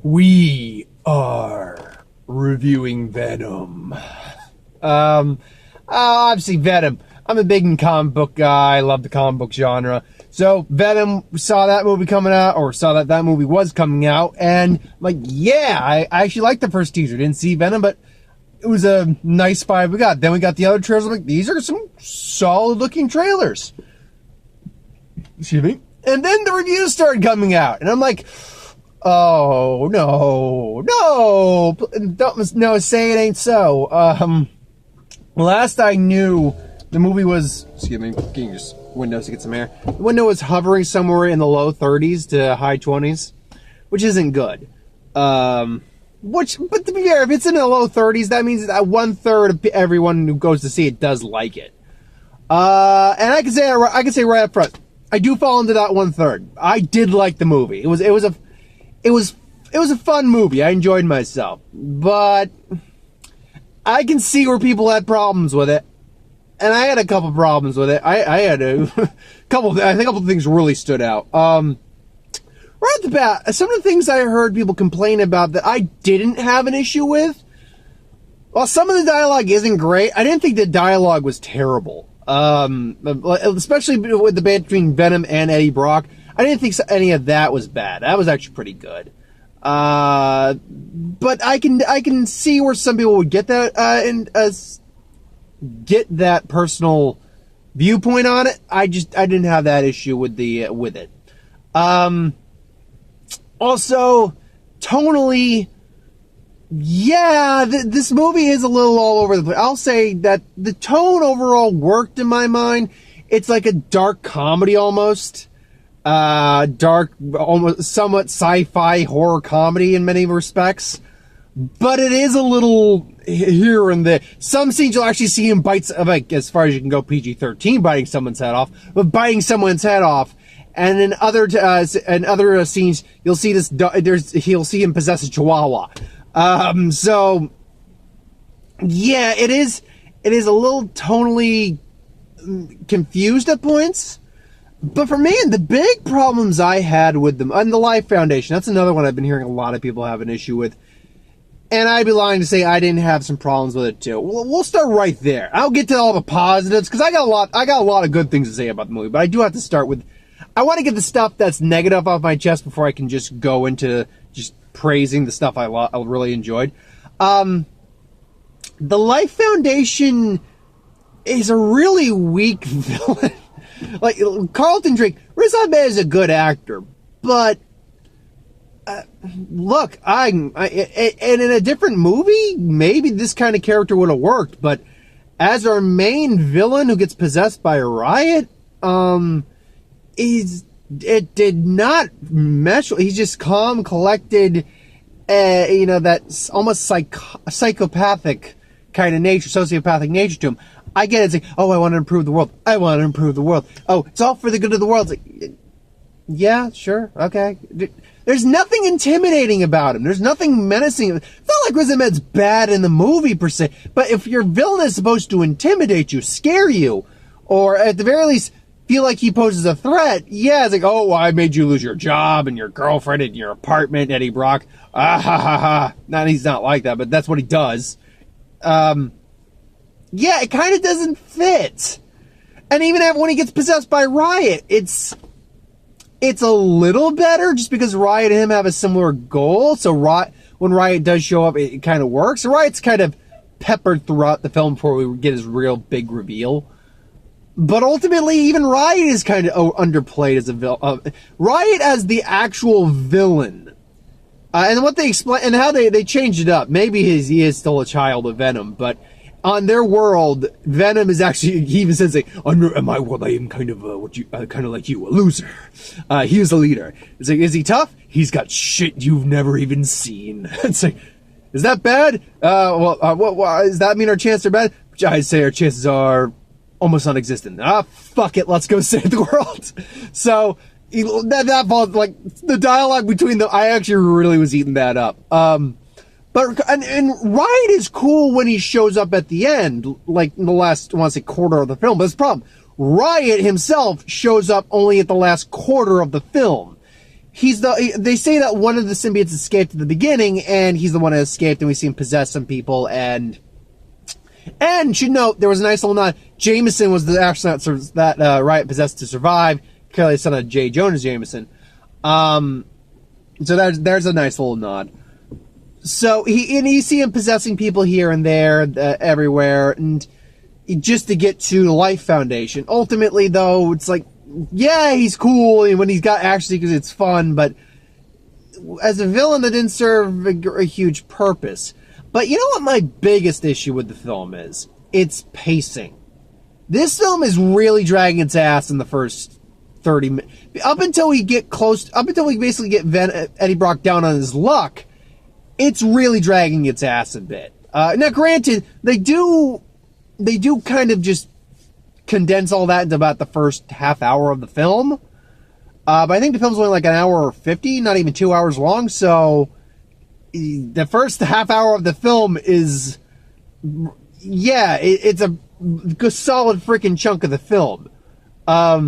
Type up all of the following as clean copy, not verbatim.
We are reviewing Venom. Obviously Venom. I'm a big comic book guy. I love the comic book genre. So Venom, saw that movie coming out, or saw that movie was coming out, and I'm like, yeah, I actually liked the first teaser. Didn't see Venom, but it was a nice vibe we got. Then we got the other trailers. I'm like, these are some solid looking trailers. Excuse me. And then the reviews started coming out, and I'm like, oh, no, say it ain't so. Last I knew, the movie was, excuse me, can you just windows to get some air? The window was hovering somewhere in the low 30s to high 20s, which isn't good. But to be fair, if it's in the low 30s, that means that 1/3 of everyone who goes to see it does like it. And I can say right up front, I do fall into that 1/3. I did like the movie. It was a fun movie. I enjoyed myself, but I can see where people had problems with it, and I had a couple problems with it. I had a couple. I think a couple of things really stood out. Right at the bat, some of the things I heard people complain about that I didn't have an issue with. While some of the dialogue isn't great, I didn't think the dialogue was terrible. Especially with the debate between Venom and Eddie Brock, I didn't think any of that was bad. That was actually pretty good. But I can see where some people would get that get that personal viewpoint on it. I didn't have that issue with it. Also, tonally, yeah, this movie is a little all over the place. I'll say that the tone overall worked in my mind. It's like a dark comedy almost. Dark, almost somewhat sci-fi horror comedy in many respects. But it is a little here and there. Some scenes you'll actually see him bite, like, as far as you can go PG-13, biting someone's head off, but biting someone's head off. And in other scenes, you'll see he'll see him possess a chihuahua. So yeah, it is a little tonally confused at points. But for me, the big problems I had with them, and the Life Foundation, that's another one I've been hearing a lot of people have an issue with. And I'd be lying to say I didn't have some problems with it too. We'll start right there. I'll get to all the positives, because I got a lot of good things to say about the movie, but I do have to start with, I want to get the stuff that's negative off my chest before I can just go into just praising the stuff I really enjoyed. The Life Foundation is a really weak villain. Like, Carlton Drake, Riz Ahmed is a good actor, but look, and in a different movie, maybe this kind of character would have worked, but as our main villain who gets possessed by a riot, it did not mesh. He's just calm, collected, that's almost psychopathic kind of nature, sociopathic nature to him. I get it. It's like, oh, I want to improve the world. I want to improve the world. Oh, it's all for the good of the world. It's like, yeah, sure, okay. There's nothing intimidating about him. There's nothing menacing. It's not like Riz Ahmed's bad in the movie per se, but if your villain is supposed to intimidate you, scare you, or at the very least feel like he poses a threat, yeah, it's like, oh, I made you lose your job and your girlfriend and your apartment, Eddie Brock. Ah, ha, ha, ha. Now, he's not like that, but that's what he does. Yeah, it kind of doesn't fit. And even when he gets possessed by Riot, it's a little better just because Riot and him have a similar goal. So when Riot does show up, it kind of works. Riot's kind of peppered throughout the film before we get his real big reveal. But ultimately, even Riot is kind of underplayed as a villain. Riot as the actual villain. And what they explain, and how they changed it up. Maybe he is still a child of Venom, but on their world, Venom is actually, he even says, like, on my world, I am kind of kind of like you, a loser. He is the leader. It's like, is he tough? He's got shit you've never even seen. It's like, is that bad? Does that mean our chances are bad? I'd say our chances are almost non-existent. Fuck it, let's go save the world. So, that falls, like, the dialogue between them, I actually really was eating that up. But Riot is cool when he shows up at the end, like in the last, I want to say, quarter of the film. But it's a problem. Riot himself shows up only at the last quarter of the film. they say that one of the symbiotes escaped at the beginning, and he's the one that escaped, and we see him possess some people, and should note, there was a nice little nod. Jameson was the astronaut that Riot possessed to survive, clearly son of J. Jonas Jameson. So there's a nice little nod. So you see him possessing people here and there, everywhere, and just to get to the Life Foundation. Ultimately, though, it's like, yeah, he's cool, and when he's got action because it's fun, but as a villain, that didn't serve a huge purpose. But you know what my biggest issue with the film is? It's pacing. This film is really dragging its ass in the first 30 minutes. Up until we basically get Eddie Brock down on his luck, it's really dragging its ass a bit. Now, granted, they do kind of just condense all that into about the first half hour of the film. But I think the film's only like an hour or 50, not even 2 hours long, so the first half hour of the film is, yeah, it's a solid freaking chunk of the film. I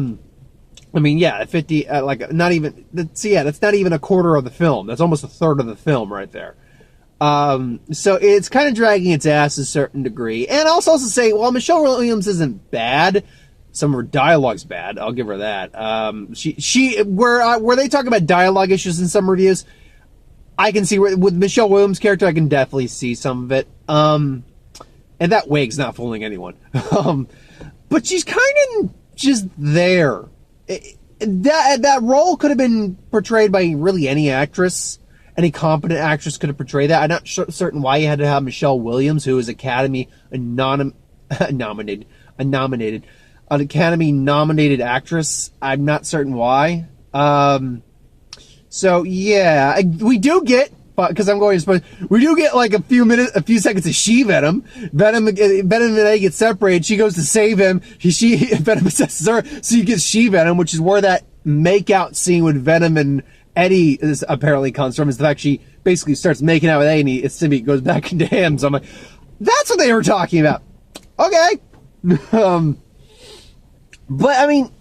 mean, yeah, 50, that's not even a quarter of the film. That's almost a third of the film right there. So it's kind of dragging its ass to a certain degree. And I'll also say, while Michelle Williams isn't bad, some of her dialogue's bad. I'll give her that. Where they talk about dialogue issues in some reviews, I can see with Michelle Williams' character, I can definitely see some of it. And that wig's not fooling anyone. But she's kind of just there. That role could have been portrayed by really any actress. Any competent actress could have portrayed that. I'm not certain why you had to have Michelle Williams, who is Academy nominated actress. I'm not certain why. So yeah, we do get, because I'm going to spoil, we do get like a few seconds of She-Venom. Venom and Eddie get separated. She goes to save him. Venom possesses her, so you get She-Venom, which is where that make-out scene with Venom and Eddie apparently comes from, is the fact she basically starts making out with Eddie, and his symbiote goes back into him. So I'm like, that's what they were talking about. Okay. But I mean,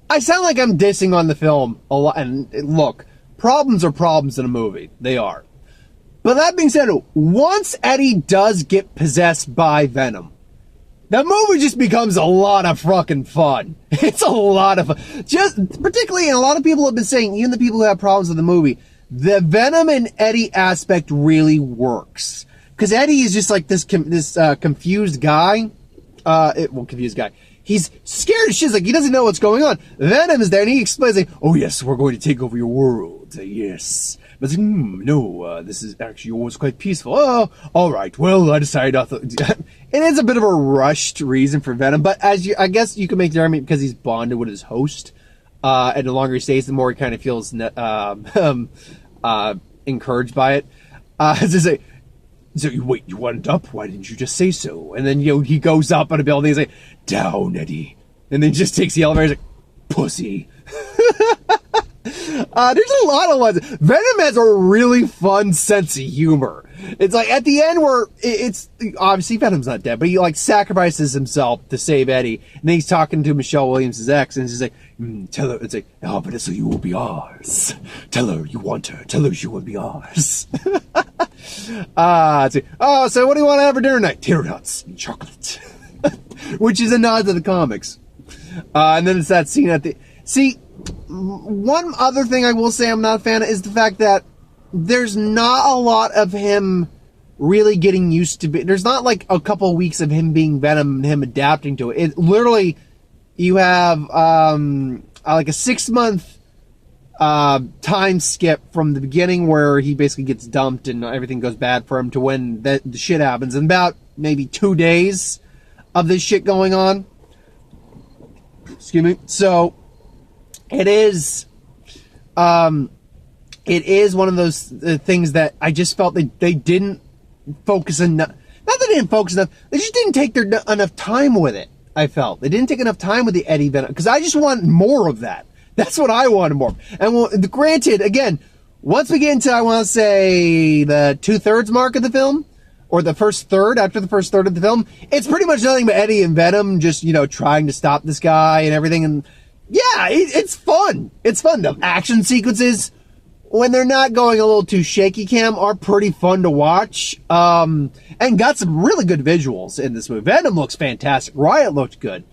I sound like I'm dissing on the film a lot, and look, problems are problems in a movie. They are. But that being said, once Eddie does get possessed by Venom, the movie just becomes a lot of fucking fun. It's a lot of fun. Just, particularly, and a lot of people have been saying, even the people who have problems with the movie, the Venom and Eddie aspect really works. Because Eddie is just like this confused guy. Confused guy. He's scared as shit. Like, he doesn't know what's going on. Venom is there, and he explains, like, oh, yes, we're going to take over your world. Yes. But no, this is actually yours, quite peaceful. Oh, all right. Well, I decided it is a bit of a rushed reason for Venom, but I guess you can make the argument because he's bonded with his host, and the longer he stays, the more he kind of feels encouraged by it. So wait, you wanted up? Why didn't you just say so? And then, he goes up on a building, he's like, down, Eddie. And then he just takes the elevator, he's like, pussy. There's a lot of ones. Venom has a really fun sense of humor. It's like, at the end where it's obviously Venom's not dead, but he sacrifices himself to save Eddie. And then he's talking to Michelle Williams' ex, and he's like, tell her, it's like, oh, Vanessa, you will be ours. Tell her you want her. Tell her she will be ours. So what do you want to have for dinner tonight? Tater tots and chocolate. Which is a nod to the comics. And then it's that scene at the... See, one other thing I will say I'm not a fan of is the fact that there's not a lot of him really getting used to... There's not like a couple of weeks of him being Venom and him adapting to it. It literally, you have like a 6-month time skip from the beginning where he basically gets dumped and everything goes bad for him to when the shit happens. In about maybe 2 days of this shit going on. Excuse me. So it is one of those things that I just felt they didn't focus enough. Not that they didn't focus enough. They just didn't take enough time with it. I felt they didn't take enough time with the Eddie Venom because I just want more of that. That's what I wanted more. And granted, again, once we get into, I want to say, the 2/3 mark of the film, or the first third, after the first third of the film, it's pretty much nothing but Eddie and Venom just, trying to stop this guy and everything. And Yeah, it's fun. It's fun. The action sequences, when they're not going a little too shaky cam, are pretty fun to watch. And got some really good visuals in this movie. Venom looks fantastic. Riot looked good.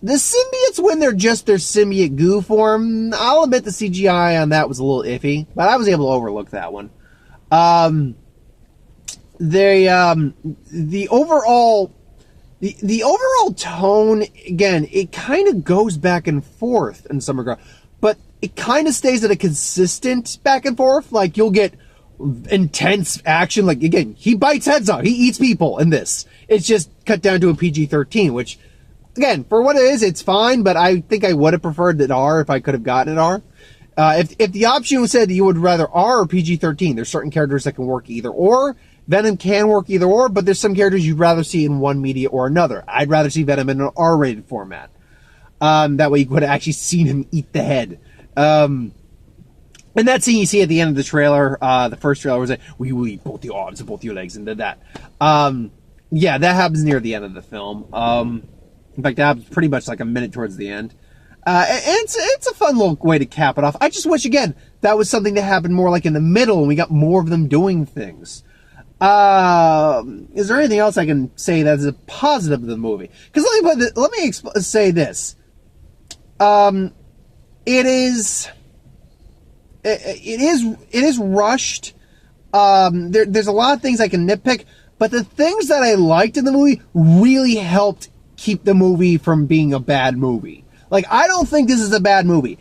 The symbiotes, when they're just their symbiote goo form, I'll admit the CGI on that was a little iffy, but I was able to overlook that one. The overall tone, again, it kind of goes back and forth in some regard, but it kind of stays at a consistent back and forth. Like, you'll get intense action. Like, again, he bites heads off. He eats people in this. It's just cut down to a PG-13, which, again, for what it is, it's fine, but I think I would have preferred an R if I could have gotten an R. If the option was said that you would rather R or PG-13, there's certain characters that can work either or. Venom can work either or, but there's some characters you'd rather see in one media or another. I'd rather see Venom in an R-rated format. That way you could have actually seen him eat the head. And that scene you see at the end of the trailer, the first trailer, was like, we will eat both your arms and both your legs, and did that. Yeah, that happens near the end of the film. In fact, that happens pretty much like a minute towards the end. And it's a fun little way to cap it off. I just wish, again, that was something that happened more like in the middle, and we got more of them doing things. Is there anything else I can say that is a positive of the movie? Because let me say this. It is rushed. There's a lot of things I can nitpick, but the things that I liked in the movie really helped keep the movie from being a bad movie. Like, I don't think this is a bad movie.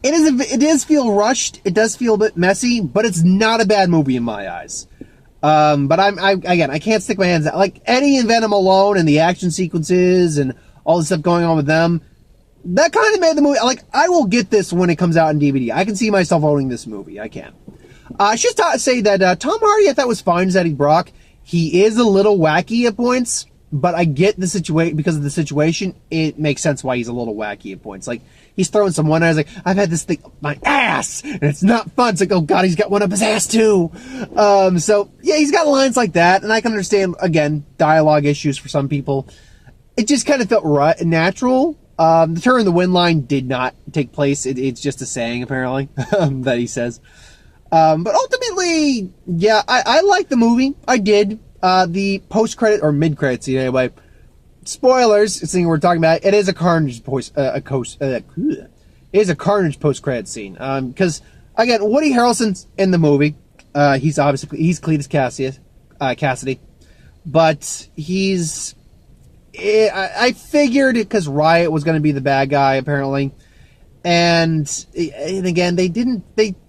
It does feel rushed. It does feel a bit messy, but it's not a bad movie in my eyes. But I can't stick my hands out. Like, Eddie and Venom alone and the action sequences and all the stuff going on with them, that kind of made the movie, like, I will get this when it comes out on DVD. I can see myself owning this movie. I can. I should say that Tom Hardy, I thought, was fine as Eddie Brock. He is a little wacky at points, but I get the situation, because of the situation, it makes sense why he's a little wacky at points. Like, he's throwing some one-eyes, like, I've had this thing up my ass, and it's not fun. It's like, oh god, he's got one up his ass too. So, yeah, he's got lines like that, and I can understand, again, dialogue issues for some people. It just kind of felt natural. The turn in the wind line did not take place. It's just a saying, apparently, that he says. But ultimately, yeah, I liked the movie. I did. The post-credit, or mid-credit scene, anyway. Spoilers, seeing we're talking about, it is a Carnage it is a Carnage post-credit scene. Because, again, Woody Harrelson's in the movie. He's Cletus Cassidy. But I figured, because Riot was going to be the bad guy, apparently. And again, they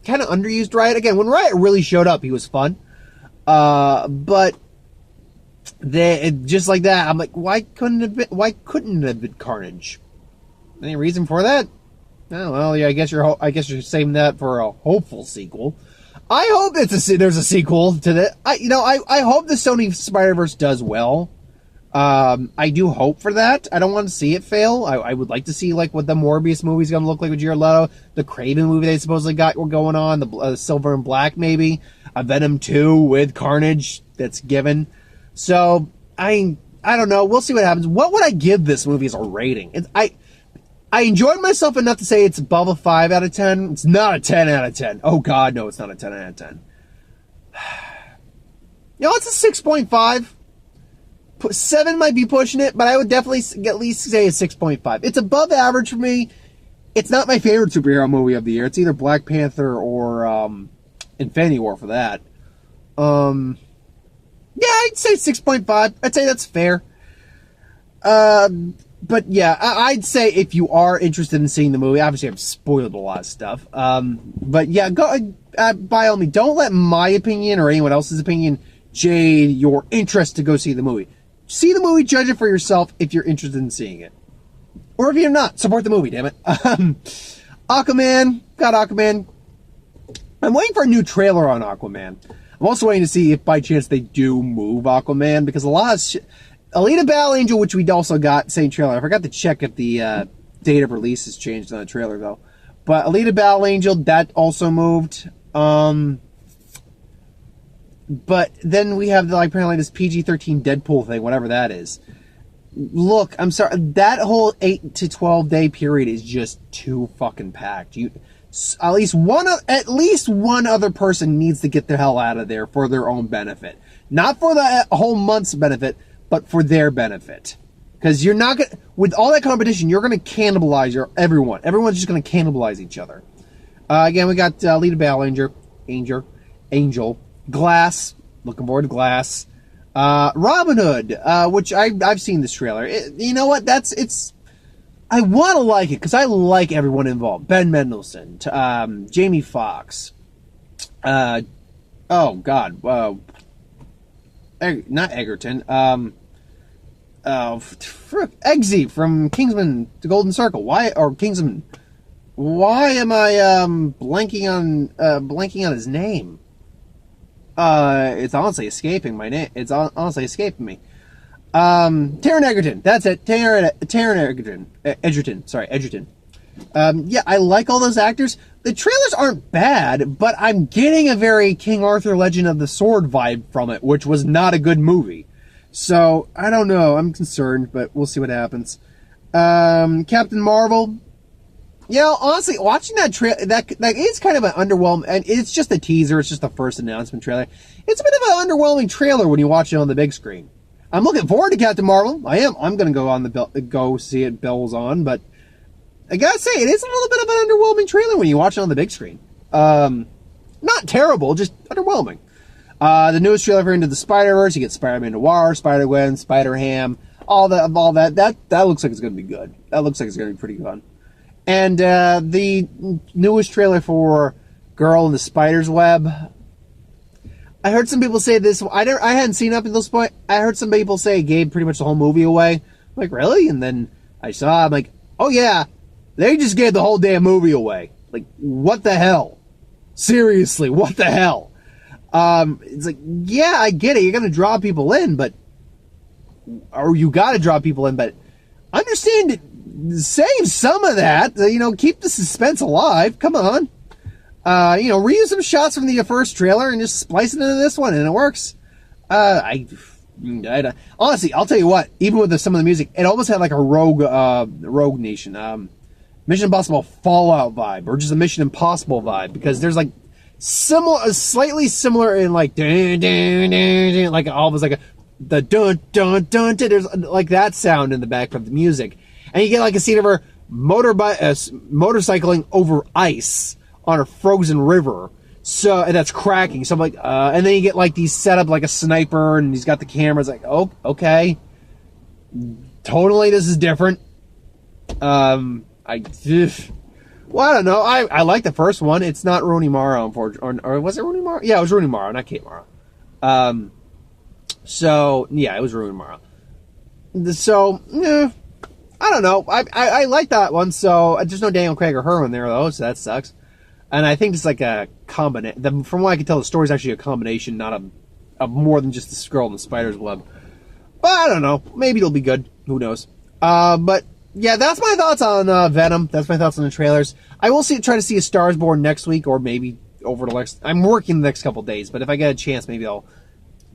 kind of underused Riot. Again, when Riot really showed up, he was fun. But just like that, I'm like, why couldn't it have been Carnage? Any reason for that? Oh, well, yeah, I guess you're saving that for a hopeful sequel. I hope there's a sequel to that. I hope the Sony Spider-Verse does well. I do hope for that. I don't want to see it fail. I would like to see, like, what the Morbius movie's going to look like with Jared Leto, the Craven movie they supposedly got going on, the Silver and Black, maybe, a Venom 2 with Carnage that's given. So, I don't know. We'll see what happens. What would I give this movie as a rating? I enjoyed myself enough to say it's above a 5 out of 10. It's not a 10 out of 10. Oh, God, no, it's not a 10 out of 10. It's a 6.5. 7 might be pushing it, but I would definitely at least say a 6.5. It's above average for me. It's not my favorite superhero movie of the year. It's either Black Panther or Infinity War for that. Yeah, I'd say 6.5. I'd say that's fair. But yeah, I'd say if you are interested in seeing the movie, obviously I've spoiled a lot of stuff. But yeah, go by all means, don't let my opinion or anyone else's opinion jade your interest to go see the movie. See the movie, judge it for yourself if you're interested in seeing it. Or if you're not, support the movie, damn it. Aquaman, got Aquaman. I'm waiting for a new trailer on Aquaman. I'm also waiting to see if by chance they do move Aquaman, because a lot of Alita Battle Angel, which we also got, same trailer. I forgot to check if the date of release has changed on the trailer, though. But Alita Battle Angel, that also moved. But then we have, apparently this PG-13 Deadpool thing, whatever that is. Look, I'm sorry. That whole 8 to 12 day period is just too fucking packed. At least one other person needs to get the hell out of there for their own benefit. Not for the whole month's benefit, but for their benefit. Because you're not going to, with all that competition, you're going to cannibalize everyone. Everyone's just going to cannibalize each other. Again, we got Lita Ballinger, Angel, Glass, looking forward to Glass. Robin Hood, which I've seen this trailer. You know what? I want to like it because I like everyone involved. Ben Mendelsohn, Jamie Foxx. Not Egerton. Eggsy from Kingsman: The Golden Circle. Kingsman? Why am I blanking on his name? It's honestly escaping my name. It's honestly escaping me. Taron Egerton. That's it. Taron Egerton. Edgerton. Yeah, I like all those actors. The trailers aren't bad, but I'm getting a very King Arthur Legend of the Sword vibe from it, which was not a good movie. So, I don't know. I'm concerned, but we'll see what happens. Captain Marvel. Yeah, honestly, watching that trailer, that is kind of an underwhelming, and it's just a teaser, it's just the first announcement trailer. It's a bit of an underwhelming trailer when you watch it on the big screen. I'm looking forward to Captain Marvel. I am. I'm going to go see it bells on, but I gotta say, it is a little bit of an underwhelming trailer when you watch it on the big screen. Not terrible, just underwhelming. The newest trailer for Into the Spider-Verse, you get Spider-Man Noir, Spider-Gwen, Spider-Ham, all that. That looks like it's going to be good. That looks like it's going to be pretty fun. And the newest trailer for Girl in the Spider's Web. I heard some people say this. I hadn't seen up at this point. I heard some people say it gave pretty much the whole movie away. I'm like, really? And then I'm like, oh yeah, they just gave the whole damn movie away. Like, what the hell? Seriously, what the hell? It's like, yeah, I get it. You're gonna draw people in, or you gotta draw people in, but understand it. Save some of that, keep the suspense alive. Come on. Reuse some shots from the first trailer and just splice it into this one, and it works. Honestly, I'll tell you what, even with some of the music, it almost had like a Rogue Nation, Mission Impossible Fallout vibe, or just a Mission Impossible vibe, because there's like slightly similar in like, dun, dun, dun, dun, like almost like the dun, dun, dun, dun, there's like that sound in the back of the music. And you get like a scene of her motorcycling over ice on a frozen river. So, and that's cracking. So I'm like, and then you get like these set up like a sniper, and he's got the cameras. Like, oh, okay, totally, this is different. Well, I don't know. I like the first one. It's not Rooney Mara, unfortunately, or was it Rooney Mara? Yeah, it was Rooney Mara, not Kate Mara. So yeah, it was Rooney Mara. So yeah. I don't know. I like that one, so there's no Daniel Craig or her in there, though, so that sucks. And I think it's like a combination. From what I can tell, the story's actually a combination, not a more than just this girl in the spider's web. But I don't know. Maybe it'll be good. Who knows? But yeah, that's my thoughts on Venom. That's my thoughts on the trailers. I will try to see A Star Is Born next week, or maybe over the next... I'm working the next couple days, but if I get a chance, maybe I'll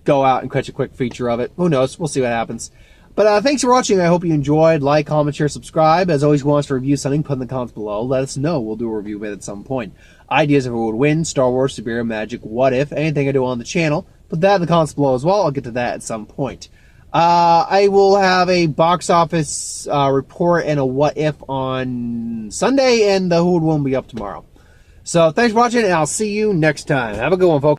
go out and catch a quick feature of it. Who knows? We'll see what happens. But thanks for watching. I hope you enjoyed. Like, comment, share, subscribe. As always, who wants to review something, put in the comments below. Let us know. We'll do a review of it at some point. Ideas of who would win, Star Wars, Superhero Magic, What If, anything I do on the channel. Put that in the comments below as well. I'll get to that at some point. I will have a box office report and a What If on Sunday, and the Who Would Win will be up tomorrow. So thanks for watching, and I'll see you next time. Have a good one, folks.